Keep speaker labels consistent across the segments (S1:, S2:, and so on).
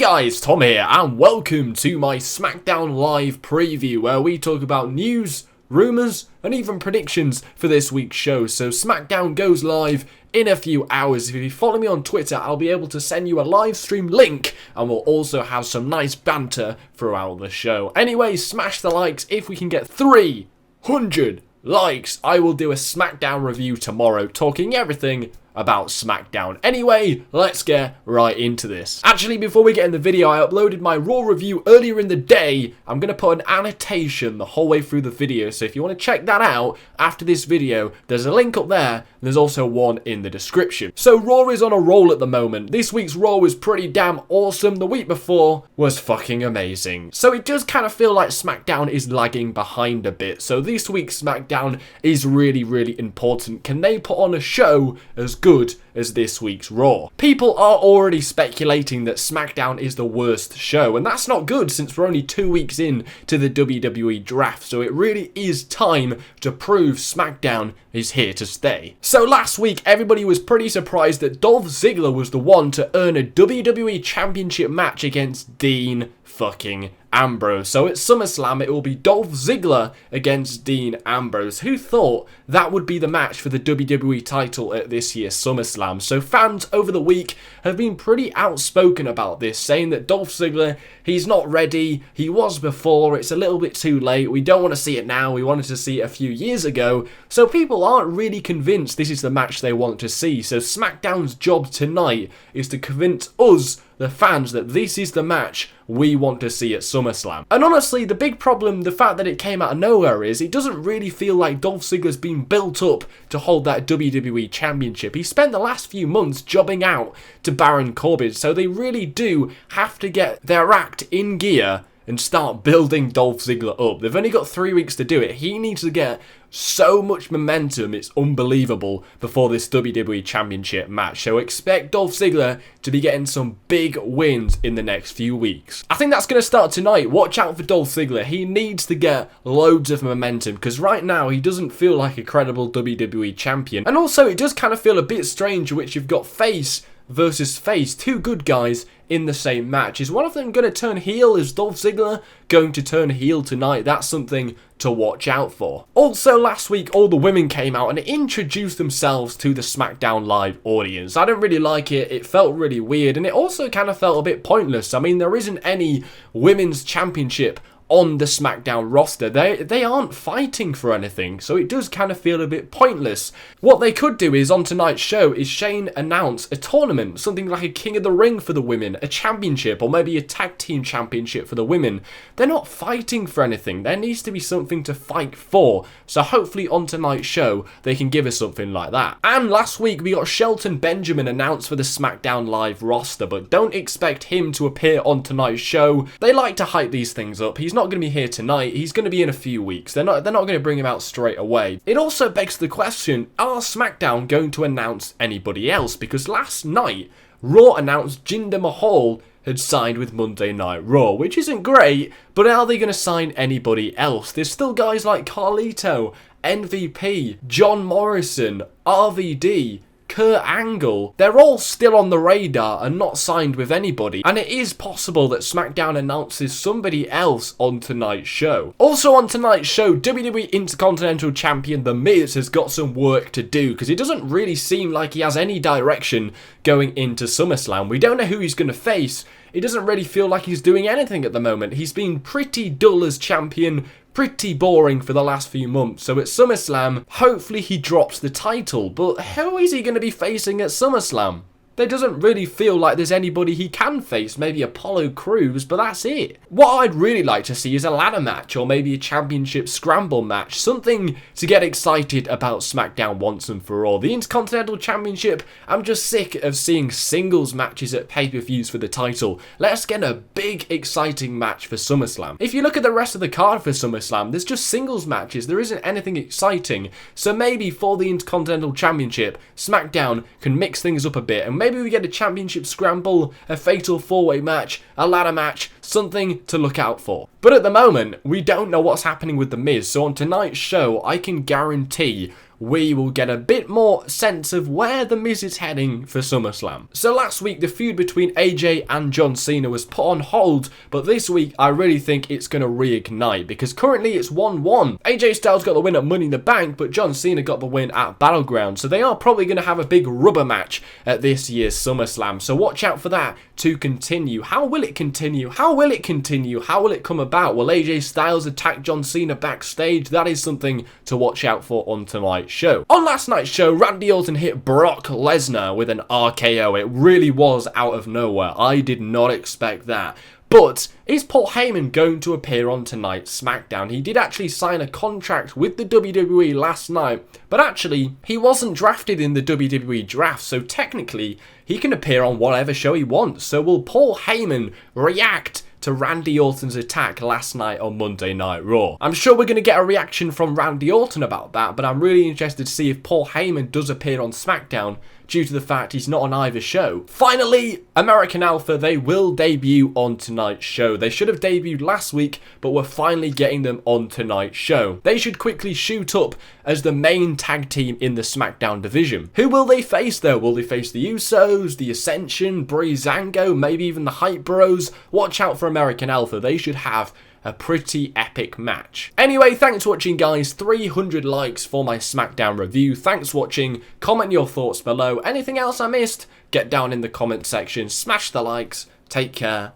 S1: guys, Tom here, and welcome to my SmackDown Live preview, where we talk about news, rumours, and even predictions for this week's show. So SmackDown goes live in a few hours. If you follow me on Twitter, I'll be able to send you a live stream link, and we'll also have some nice banter throughout the show. Anyway, smash the likes. If we can get 300 likes, I will do a SmackDown review tomorrow, talking everything about SmackDown. Anyway, let's get right into this. Actually, before we get in the video, I uploaded my Raw review earlier in the day. I'm going to put an annotation the whole way through the video, so if you want to check that out after this video, there's a link up there, and there's also one in the description. So Raw is on a roll at the moment. This week's Raw was pretty damn awesome. The week before was fucking amazing. So it does kind of feel like SmackDown is lagging behind a bit. So this week's SmackDown is really, really important. Can they put on a show as good as this week's Raw? People are already speculating that SmackDown is the worst show, and that's not good since we're only 2 weeks in to the WWE draft, so it really is time to prove SmackDown is here to stay. So last week, everybody was pretty surprised that Dolph Ziggler was the one to earn a WWE Championship match against Dean fucking Ambrose. So at SummerSlam, it will be Dolph Ziggler against Dean Ambrose. Who thought that would be the match for the WWE title at this year's SummerSlam? So fans over the week have been pretty outspoken about this, saying that Dolph Ziggler, he's not ready. He was before. It's a little bit too late. We don't want to see it now. We wanted to see it a few years ago. So people aren't really convinced this is the match they want to see. So SmackDown's job tonight is to convince us, the fans, that this is the match we want to see at SummerSlam. And honestly, the big problem, the fact that it came out of nowhere, is it doesn't really feel like Dolph Ziggler's been built up to hold that WWE Championship. He spent the last few months jobbing out to Baron Corbin, so they really do have to get their act in gear and start building Dolph Ziggler up. They've only got 3 weeks to do it. He needs to get so much momentum, it's unbelievable, before this WWE Championship match. So expect Dolph Ziggler to be getting some big wins in the next few weeks. I think that's going to start tonight. Watch out for Dolph Ziggler. He needs to get loads of momentum, because right now he doesn't feel like a credible WWE champion. And also, it does kind of feel a bit strange in which you've got face versus face, two good guys in the same match. Is one of them going to turn heel? Is Dolph Ziggler going to turn heel tonight? That's something to watch out for. Also, last week, all the women came out and introduced themselves to the SmackDown Live audience. I didn't really like it. It felt really weird, and it also kind of felt a bit pointless. I mean, there isn't any women's championship on the SmackDown roster. They aren't fighting for anything, so it does kind of feel a bit pointless. What they could do is, on tonight's show, is Shane announce a tournament, something like a King of the Ring for the women, a championship, or maybe a tag team championship for the women. They're not fighting for anything. There needs to be something to fight for, so hopefully on tonight's show they can give us something like that. And last week we got Shelton Benjamin announced for the SmackDown Live roster, but don't expect him to appear on tonight's show. They like to hype these things up. He's not going to be here tonight. He's going to be in a few weeks. They're not going to bring him out straight away. It also begs the question, are SmackDown going to announce anybody else? Because last night, Raw announced Jinder Mahal had signed with Monday Night Raw, which isn't great, but are they going to sign anybody else? There's still guys like Carlito, MVP, John Morrison, RVD, Kurt Angle. They're all still on the radar and not signed with anybody, and it is possible that SmackDown announces somebody else on tonight's show. Also on tonight's show, WWE Intercontinental Champion The Miz has got some work to do, because it doesn't really seem like he has any direction going into SummerSlam. We don't know who he's going to face. It doesn't really feel like he's doing anything at the moment. He's been pretty dull as champion, pretty boring for the last few months. So at SummerSlam, hopefully he drops the title. But who is he going to be facing at SummerSlam? There doesn't really feel like there's anybody he can face. Maybe Apollo Crews, but that's it. What I'd really like to see is a ladder match, or maybe a championship scramble match. Something to get excited about SmackDown once and for all. The Intercontinental Championship, I'm just sick of seeing singles matches at pay-per-views for the title. Let's get a big, exciting match for SummerSlam. If you look at the rest of the card for SummerSlam, there's just singles matches. There isn't anything exciting. So maybe for the Intercontinental Championship, SmackDown can mix things up a bit, and maybe we get a championship scramble, a fatal four-way match, a ladder match, something to look out for. But at the moment, we don't know what's happening with The Miz, so on tonight's show, I can guarantee we will get a bit more sense of where The Miz is heading for SummerSlam. So last week, the feud between AJ and John Cena was put on hold, but this week, I really think it's going to reignite, because currently it's 1-1. AJ Styles got the win at Money in the Bank, but John Cena got the win at Battleground, so they are probably going to have a big rubber match at this year's SummerSlam, so watch out for that to continue. How will it continue? How will it continue? How will it come about? Will AJ Styles attack John Cena backstage? That is something to watch out for on tonight's show. On last night's show, Randy Orton hit Brock Lesnar with an RKO. It really was out of nowhere. I did not expect that. But is Paul Heyman going to appear on tonight's SmackDown? He did actually sign a contract with the WWE last night, but actually he wasn't drafted in the WWE draft, so technically he can appear on whatever show he wants. So will Paul Heyman react to Randy Orton's attack last night on Monday Night Raw? I'm sure we're going to get a reaction from Randy Orton about that, but I'm really interested to see if Paul Heyman does appear on SmackDown due to the fact he's not on either show. Finally, American Alpha, they will debut on tonight's show. They should have debuted last week, but we're finally getting them on tonight's show. They should quickly shoot up as the main tag team in the SmackDown division. Who will they face though? Will they face the Usos, the Ascension, Breezango, maybe even the Hype Bros? Watch out for American Alpha. They should have a pretty epic match. Anyway, thanks for watching, guys. 300 likes for my SmackDown review. Thanks for watching. Comment your thoughts below. Anything else I missed? Get down in the comment section. Smash the likes. Take care.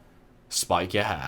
S1: Spike your hair.